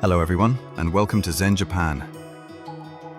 Hello everyone, and welcome to Zen Japan.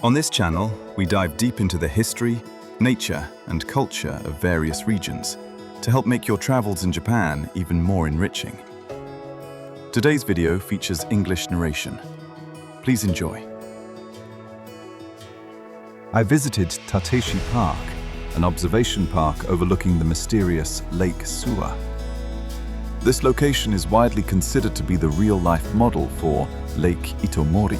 On this channel, we dive deep into the history, nature, and culture of various regions to help make your travels in Japan even more enriching. Today's video features English narration. Please enjoy. I visited Tateishi Park, an observation park overlooking the mysterious Lake Suwa. This location is widely considered to be the real-life model for Lake Itomori,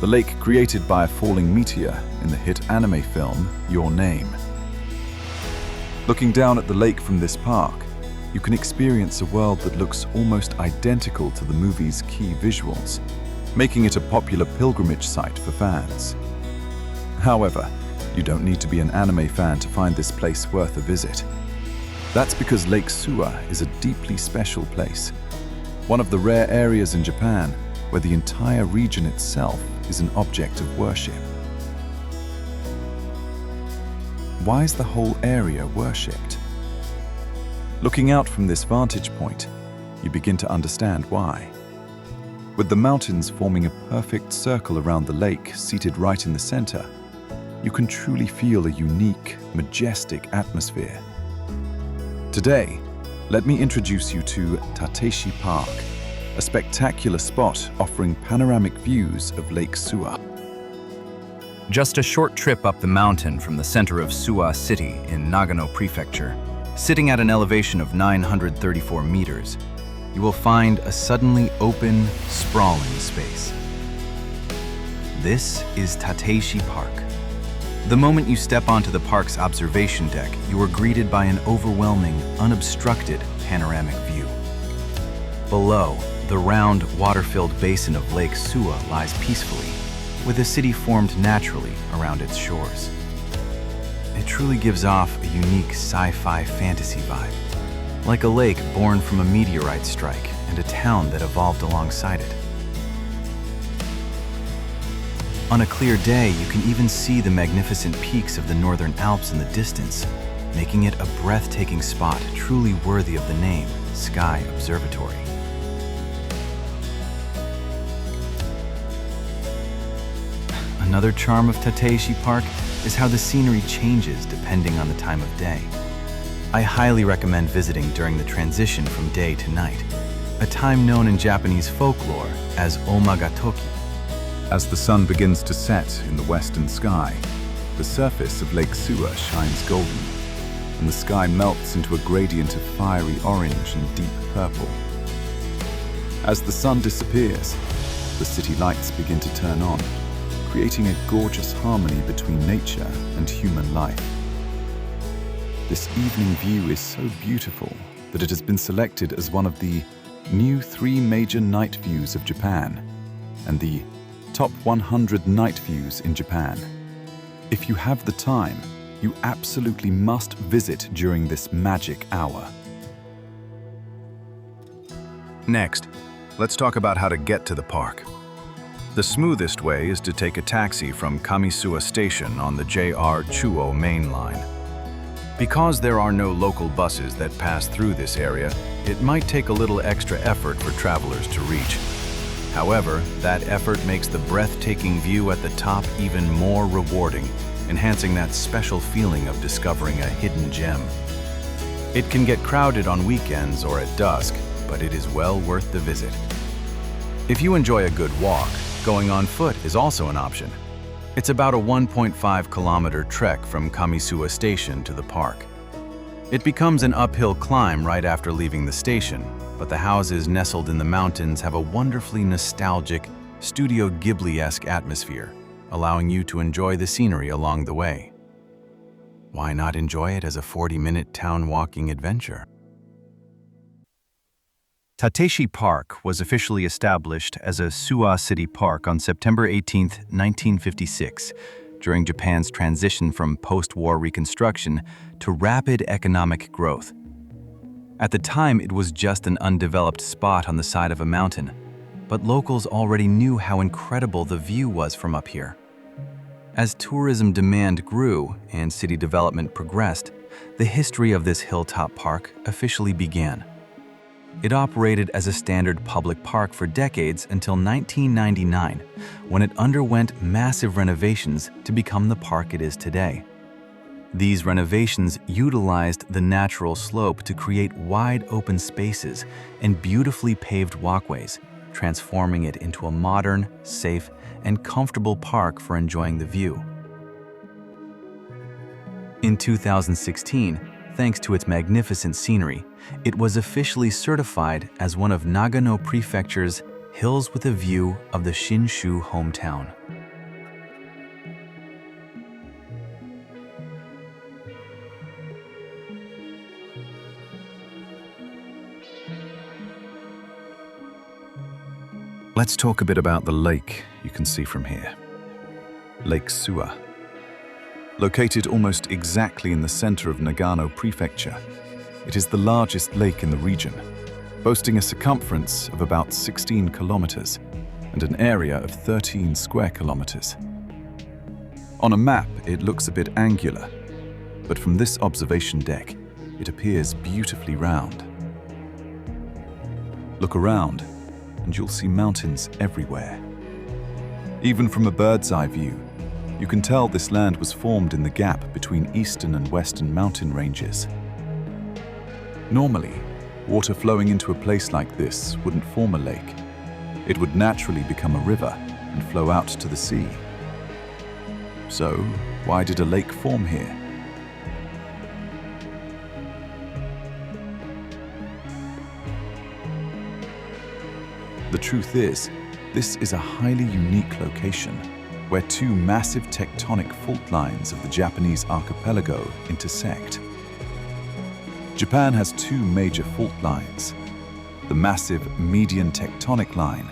the lake created by a falling meteor in the hit anime film Your Name. Looking down at the lake from this park, you can experience a world that looks almost identical to the movie's key visuals, making it a popular pilgrimage site for fans. However, you don't need to be an anime fan to find this place worth a visit. That's because Lake Suwa is a deeply special place, one of the rare areas in Japan where the entire region itself is an object of worship. Why is the whole area worshipped? Looking out from this vantage point, you begin to understand why. With the mountains forming a perfect circle around the lake seated right in the center, you can truly feel a unique, majestic atmosphere. Today, let me introduce you to Tateishi Park, a spectacular spot offering panoramic views of Lake Suwa. Just a short trip up the mountain from the center of Suwa City in Nagano Prefecture, sitting at an elevation of 934 meters, you will find a suddenly open, sprawling space. This is Tateishi Park. The moment you step onto the park's observation deck, you are greeted by an overwhelming, unobstructed panoramic view. Below, the round, water-filled basin of Lake Suwa lies peacefully, with a city formed naturally around its shores. It truly gives off a unique sci-fi fantasy vibe, like a lake born from a meteorite strike and a town that evolved alongside it. On a clear day, you can even see the magnificent peaks of the Northern Alps in the distance, making it a breathtaking spot truly worthy of the name Sky Observatory. Another charm of Tateishi Park is how the scenery changes depending on the time of day. I highly recommend visiting during the transition from day to night, a time known in Japanese folklore as omagatoki. As the sun begins to set in the western sky, the surface of Lake Suwa shines golden, and the sky melts into a gradient of fiery orange and deep purple. As the sun disappears, the city lights begin to turn on, creating a gorgeous harmony between nature and human life. This evening view is so beautiful that it has been selected as one of the new 3 major night views of Japan and the Top 100 night views in Japan. If you have the time, you absolutely must visit during this magic hour. Next, let's talk about how to get to the park. The smoothest way is to take a taxi from Kami-Suwa station on the JR Chuo main line. Because there are no local buses that pass through this area, it might take a little extra effort for travelers to reach. However, that effort makes the breathtaking view at the top even more rewarding, enhancing that special feeling of discovering a hidden gem. It can get crowded on weekends or at dusk, but it is well worth the visit. If you enjoy a good walk, going on foot is also an option. It's about a 1.5-kilometer trek from Kami-Suwa station to the park. It becomes an uphill climb right after leaving the station, but the houses nestled in the mountains have a wonderfully nostalgic, Studio Ghibli-esque atmosphere, allowing you to enjoy the scenery along the way. Why not enjoy it as a 40-minute town walking adventure? Tateishi Park was officially established as a Suwa City Park on September 18, 1956, during Japan's transition from post-war reconstruction to rapid economic growth. At the time, it was just an undeveloped spot on the side of a mountain, but locals already knew how incredible the view was from up here. As tourism demand grew and city development progressed, the history of this hilltop park officially began. It operated as a standard public park for decades until 1999, when it underwent massive renovations to become the park it is today. These renovations utilized the natural slope to create wide open spaces and beautifully paved walkways, transforming it into a modern, safe, and comfortable park for enjoying the view. In 2016, thanks to its magnificent scenery, it was officially certified as one of Nagano Prefecture's Hills with a View of the Shinshu hometown. Let's talk a bit about the lake you can see from here. Lake Suwa. Located almost exactly in the center of Nagano Prefecture, it is the largest lake in the region, boasting a circumference of about 16 kilometers and an area of 13 square kilometers. On a map, it looks a bit angular, but from this observation deck, it appears beautifully round. Look around, and you'll see mountains everywhere. Even from a bird's eye view, you can tell this land was formed in the gap between eastern and western mountain ranges. Normally, water flowing into a place like this wouldn't form a lake. It would naturally become a river and flow out to the sea. So, why did a lake form here? The truth is, this is a highly unique location where two massive tectonic fault lines of the Japanese archipelago intersect. Japan has two major fault lines, the massive median tectonic line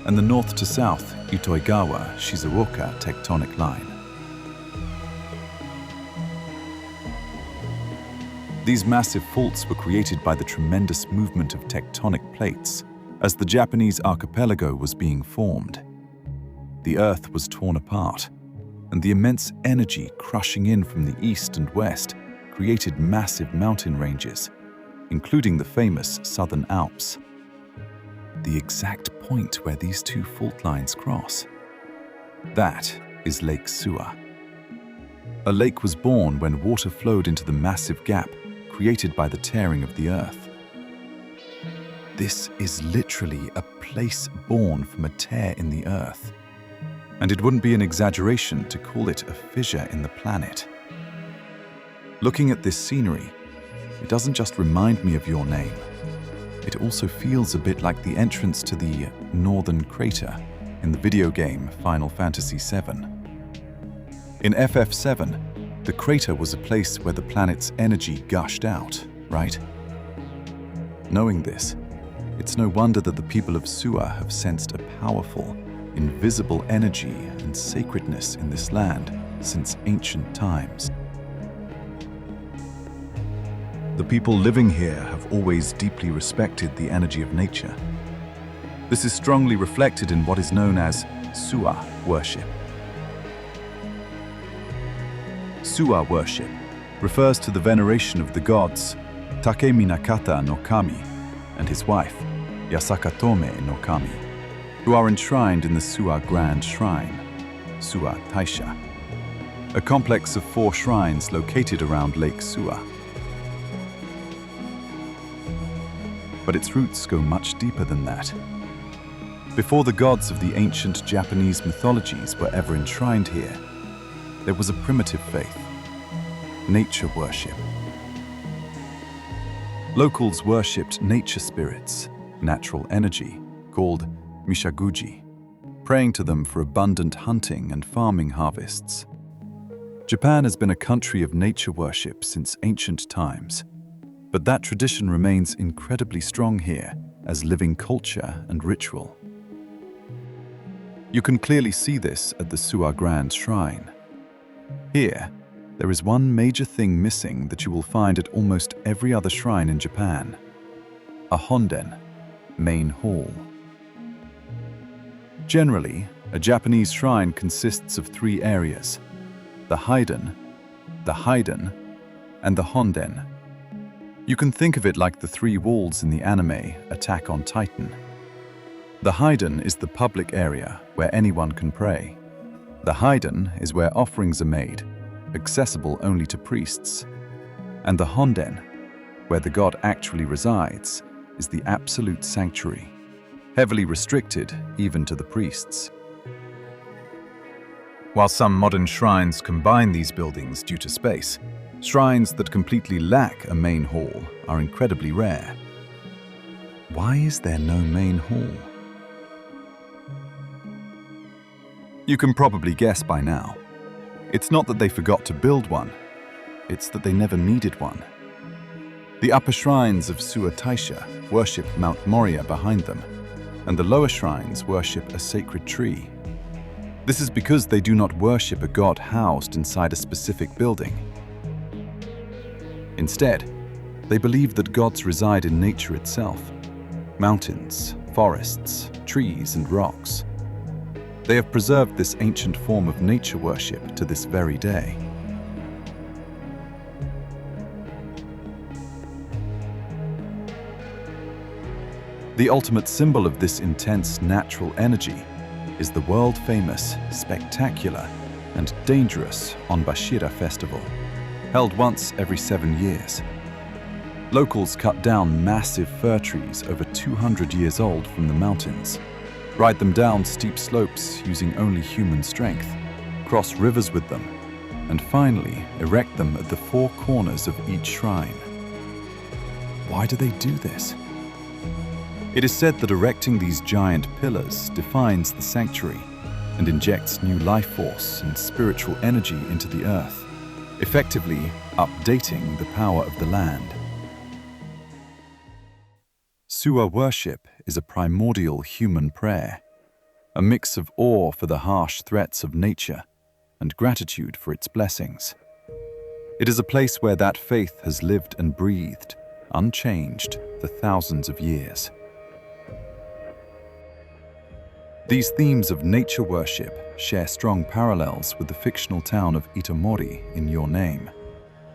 and the north to south Itoigawa-Shizuoka tectonic line. These massive faults were created by the tremendous movement of tectonic plates as the Japanese archipelago was being formed. The Earth was torn apart, and the immense energy crushing in from the east and west created massive mountain ranges, including the famous Southern Alps. The exact point where these two fault lines cross. That is Lake Suwa. A lake was born when water flowed into the massive gap created by the tearing of the Earth. This is literally a place born from a tear in the Earth. And it wouldn't be an exaggeration to call it a fissure in the planet. Looking at this scenery, it doesn't just remind me of Your Name. It also feels a bit like the entrance to the northern crater in the video game Final Fantasy VII. In FF7, the crater was a place where the planet's energy gushed out, right? Knowing this, it's no wonder that the people of Suwa have sensed a powerful, invisible energy and sacredness in this land since ancient times. The people living here have always deeply respected the energy of nature. This is strongly reflected in what is known as Suwa worship. Suwa worship refers to the veneration of the gods Takeminakata no Kami and his wife, Yasakatome no Kami, who are enshrined in the Suwa Grand Shrine, Suwa Taisha, a complex of 4 shrines located around Lake Suwa. But its roots go much deeper than that. Before the gods of the ancient Japanese mythologies were ever enshrined here, there was a primitive faith, nature worship. Locals worshipped nature spirits, natural energy, called Mishaguji, praying to them for abundant hunting and farming harvests. Japan has been a country of nature worship since ancient times, but that tradition remains incredibly strong here as living culture and ritual. You can clearly see this at the Suwa Grand Shrine. Here, there is one major thing missing that you will find at almost every other shrine in Japan: a honden, main hall. Generally, a Japanese shrine consists of 3 areas: the Haiden, and the Honden. You can think of it like the three walls in the anime Attack on Titan. The Haiden is the public area where anyone can pray. The Haiden is where offerings are made, accessible only to priests. And the Honden, where the god actually resides, is the absolute sanctuary, heavily restricted even to the priests. While some modern shrines combine these buildings due to space, shrines that completely lack a main hall are incredibly rare. Why is there no main hall? You can probably guess by now. It's not that they forgot to build one, it's that they never needed one. The upper shrines of Suwa Taisha worship Mount Moria behind them, and the lower shrines worship a sacred tree. This is because they do not worship a god housed inside a specific building. Instead, they believe that gods reside in nature itself: mountains, forests, trees, and rocks. They have preserved this ancient form of nature worship to this very day. The ultimate symbol of this intense natural energy is the world-famous, spectacular, and dangerous Onbashira Festival, held once every 7 years. Locals cut down massive fir trees over 200 years old from the mountains, ride them down steep slopes using only human strength, cross rivers with them, and finally erect them at the four corners of each shrine. Why do they do this? It is said that erecting these giant pillars defines the sanctuary and injects new life force and spiritual energy into the earth, effectively updating the power of the land. Suwa worship is a primordial human prayer, a mix of awe for the harsh threats of nature and gratitude for its blessings. It is a place where that faith has lived and breathed, unchanged for thousands of years. These themes of nature worship share strong parallels with the fictional town of Itomori in Your Name,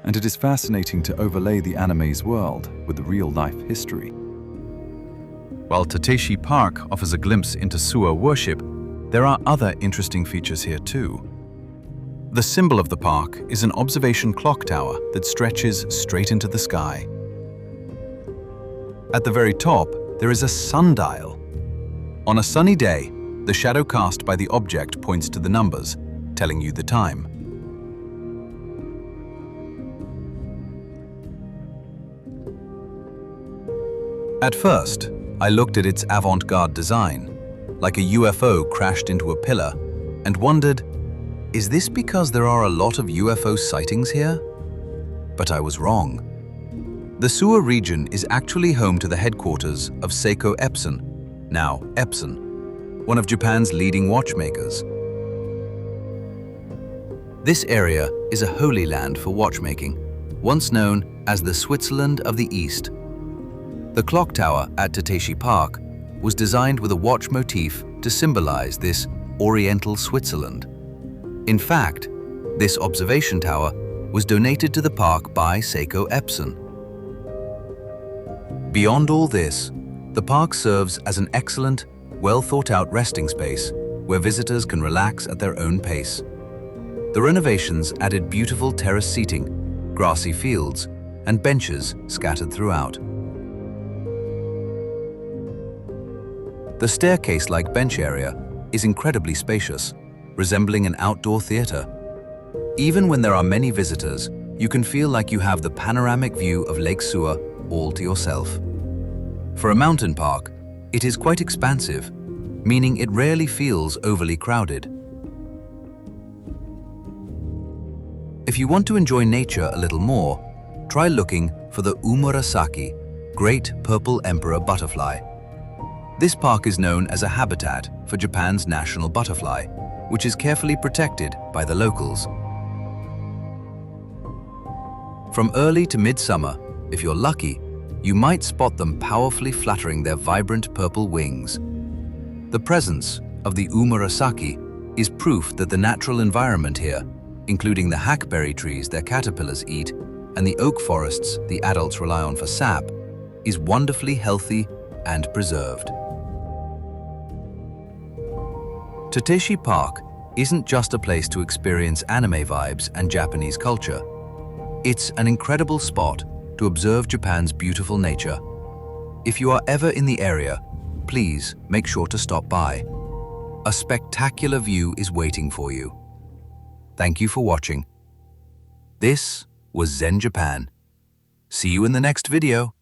and it is fascinating to overlay the anime's world with the real-life history. While Tateishi Park offers a glimpse into Suwa worship, there are other interesting features here too. The symbol of the park is an observation clock tower that stretches straight into the sky. At the very top, there is a sundial. On a sunny day, the shadow cast by the object points to the numbers, telling you the time. At first, I looked at its avant-garde design, like a UFO crashed into a pillar, and wondered, is this because there are a lot of UFO sightings here? But I was wrong. The Suwa region is actually home to the headquarters of Seiko Epson, now Epson, one of Japan's leading watchmakers. This area is a holy land for watchmaking, once known as the Switzerland of the East. The clock tower at Tateishi Park was designed with a watch motif to symbolize this Oriental Switzerland. In fact, this observation tower was donated to the park by Seiko Epson. Beyond all this, the park serves as an excellent, well-thought-out resting space where visitors can relax at their own pace. The renovations added beautiful terrace seating, grassy fields, and benches scattered throughout. The staircase-like bench area is incredibly spacious, resembling an outdoor theater. Even when there are many visitors, you can feel like you have the panoramic view of Lake Suwa all to yourself. For a mountain park, it is quite expansive, meaning it rarely feels overly crowded. If you want to enjoy nature a little more, try looking for the Umurasaki, Great Purple Emperor Butterfly. This park is known as a habitat for Japan's national butterfly, which is carefully protected by the locals. From early to midsummer, if you're lucky, you might spot them powerfully fluttering their vibrant purple wings. The presence of the Umurasaki is proof that the natural environment here, including the hackberry trees their caterpillars eat and the oak forests the adults rely on for sap, is wonderfully healthy and preserved. Tateishi Park isn't just a place to experience anime vibes and Japanese culture. It's an incredible spot to observe Japan's beautiful nature. If you are ever in the area, please make sure to stop by. A spectacular view is waiting for you. Thank you for watching. This was Zen Japan. See you in the next video.